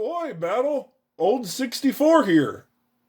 Oi, Battle! Old 64 here.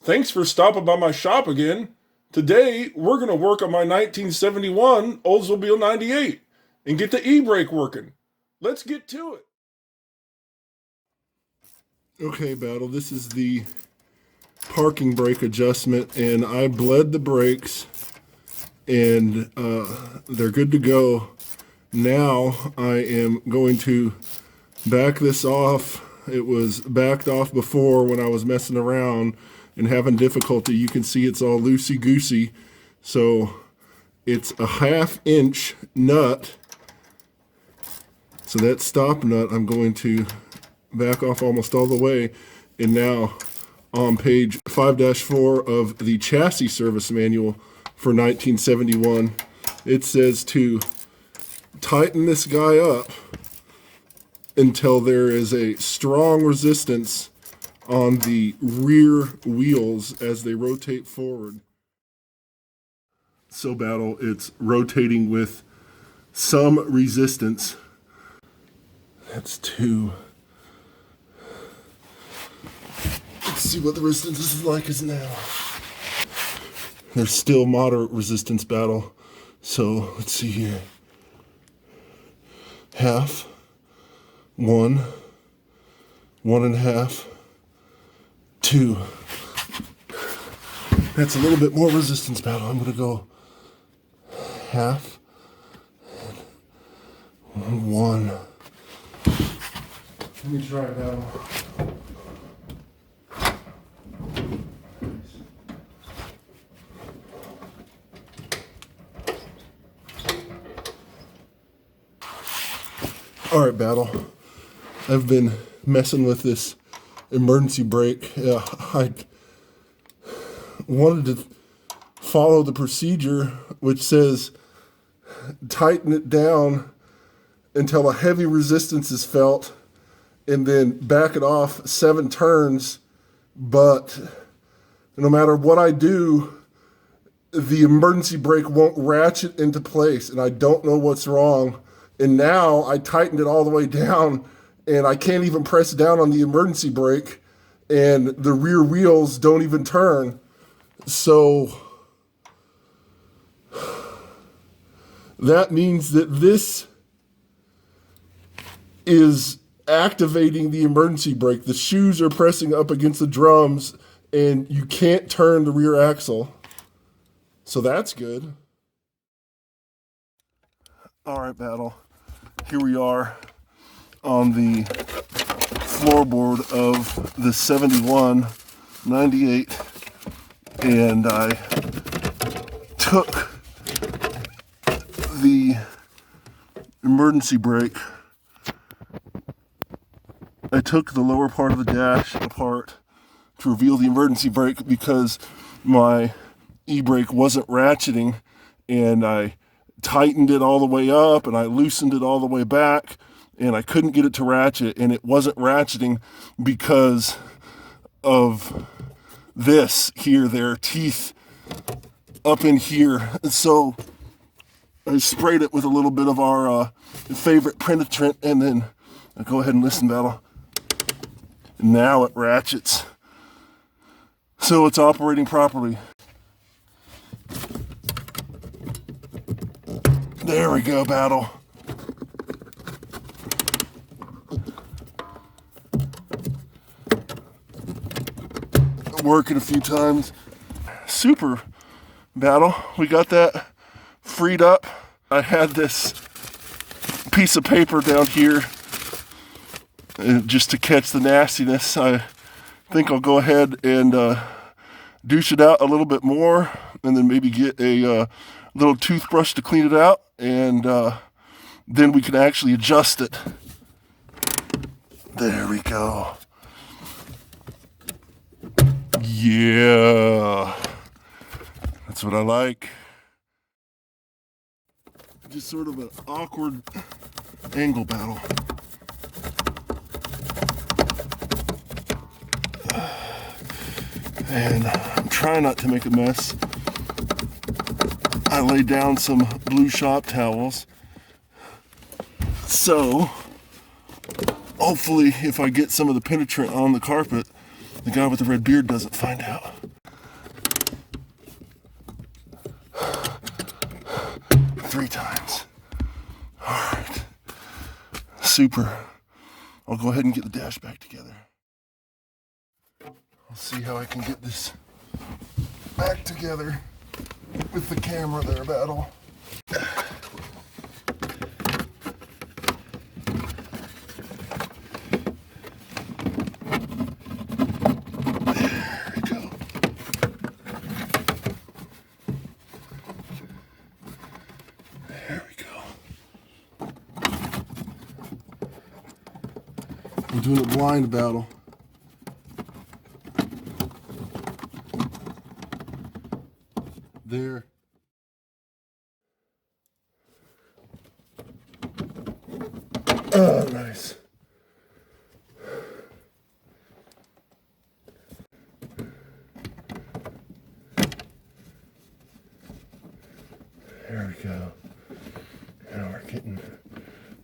Thanks for stopping by my shop again. Today, we're going to work on my 1971 Oldsmobile 98 and get the e-brake working. Let's get to it. Okay, Battle, this is the parking brake adjustment, and I bled the brakes, and they're good to go. Now, I am going to back this off. It was backed off before when I was messing around and having difficulty. You can see it's all loosey-goosey. So it's a 1/2 inch nut. So that stop nut, I'm going to back off almost all the way. And now on page 5-4 of the chassis service manual for 1971, it says to tighten this guy up until there is a strong resistance on the rear wheels as they rotate forward. So, Battle, it's rotating with some resistance. That's 2. Let's see what the resistance is like now. There's still moderate resistance, Battle. So, let's see here. 1/2. 1, 1.5, 2. That's a little bit more resistance, Battle. I'm going to go 1/2 and 1. Let me try it, Battle. All right, Battle. I've been messing with this emergency brake. I wanted to follow the procedure, which says tighten it down until a heavy resistance is felt and then back it off 7 turns. But no matter what I do, the emergency brake won't ratchet into place, and I don't know what's wrong. And now I tightened it all the way down, and I can't even press down on the emergency brake, and the rear wheels don't even turn. So that means that this is activating the emergency brake. The shoes are pressing up against the drums, and you can't turn the rear axle. So that's good. All right, Battle. Here we are on the floorboard of the 71 98, and I took the emergency brake. I took the lower part of the dash apart to reveal the emergency brake because my e-brake wasn't ratcheting, and I tightened it all the way up and I loosened it all the way back, and I couldn't get it to ratchet, and it wasn't ratcheting because of this here. There are teeth up in here. So I sprayed it with a little bit of our favorite penetrant, and then go ahead and listen, Battle. Now it ratchets. So it's operating properly. There we go, Battle. Working a few times. Super, Battle. We got that freed up. I had this piece of paper down here just to catch the nastiness. I think I'll go ahead and douche it out a little bit more, and then maybe get a little toothbrush to clean it out, and then we can actually adjust it. There we go. Yeah, that's what I like. Just sort of an awkward angle, Battle. And I'm trying not to make a mess. I laid down some blue shop towels. So Hopefully, if I get some of the penetrant on the carpet, the guy with the red beard doesn't find out. Three times. All right. Super. I'll go ahead and get the dash back together. I'll see how I can get this back together with the camera there, Battle. I'm doing a blind battle. There. Oh, nice. There we go. Now we're getting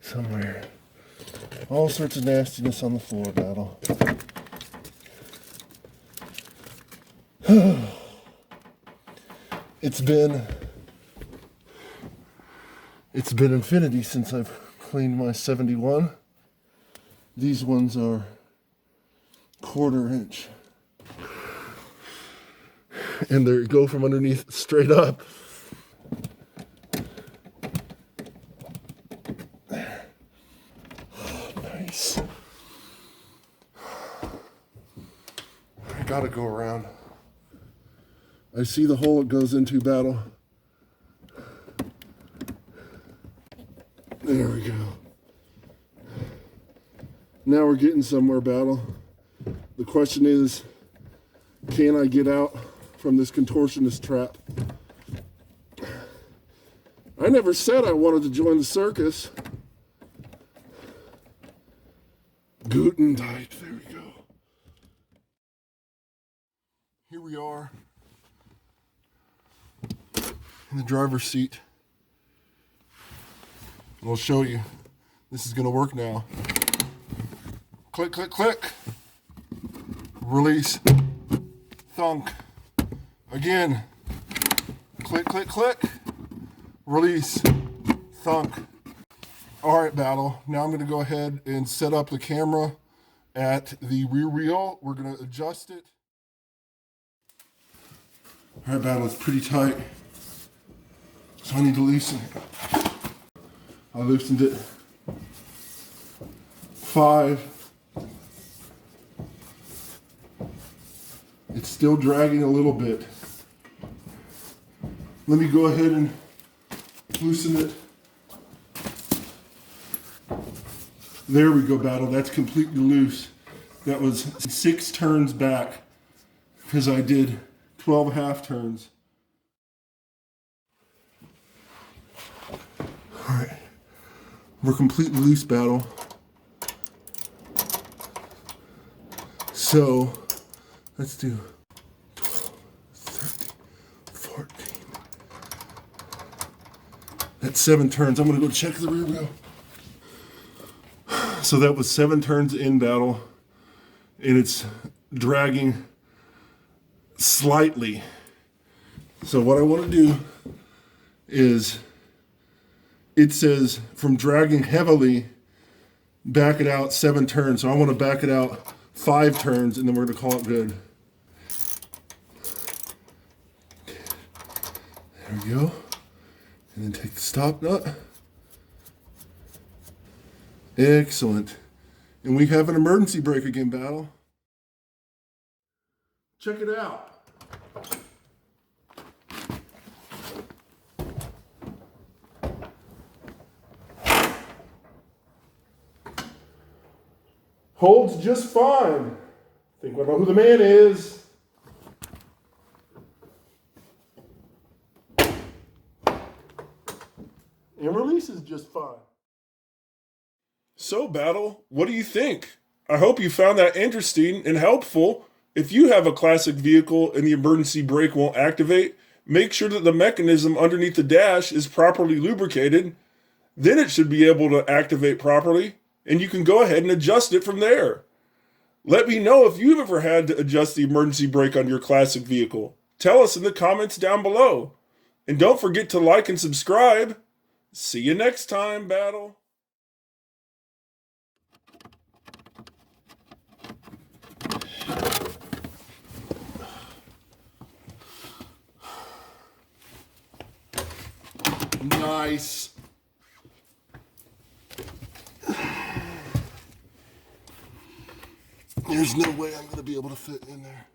somewhere. All sorts of nastiness on the floor, Battle. It's been infinity since I've cleaned my 71. These ones are 1/4 inch. And they go from underneath straight up. Nice. I gotta go around. I see the hole it goes into, Battle. There we go. Now we're getting somewhere, Battle. The question is, can I get out from this contortionist trap? I never said I wanted to join the circus. Guten Tag, there we go. Here we are in the driver's seat. I'll show you. This is gonna work now. Click, click, click. Release. Thunk. Again. Click, click, click. Release. Thunk. All right, Battle. Now I'm gonna go ahead and set up the camera at the rear wheel. We're gonna adjust it. All right, Battle, it's pretty tight. So I need to loosen it. I loosened it. 5. It's still dragging a little bit. Let me go ahead and loosen it. There we go, Battle. That's completely loose. That was 6 turns back because I did 12 half turns. All right. We're completely loose, Battle. So, let's do 12, 13, 14. That's 7 turns. I'm going to go check the rear wheel. So that was 7 turns in, Battle. And it's dragging slightly. So what I want to do is, it says from dragging heavily, back it out 7 turns. So I want to back it out 5 turns, and then we're going to call it good. There we go. And then take the stop nut. Excellent. And we have an emergency brake again, Battle. Check it out. Holds just fine. Think we know who the man is. And releases just fine. So, Battle, what do you think? I hope you found that interesting and helpful. If you have a classic vehicle and the emergency brake won't activate, make sure that the mechanism underneath the dash is properly lubricated. Then it should be able to activate properly. and you can go ahead and adjust it from there. Let me know if you've ever had to adjust the emergency brake on your classic vehicle. Tell us in the comments down below. And don't forget to like and subscribe. See you next time, Battle. Nice. There's no way I'm going to be able to fit in there.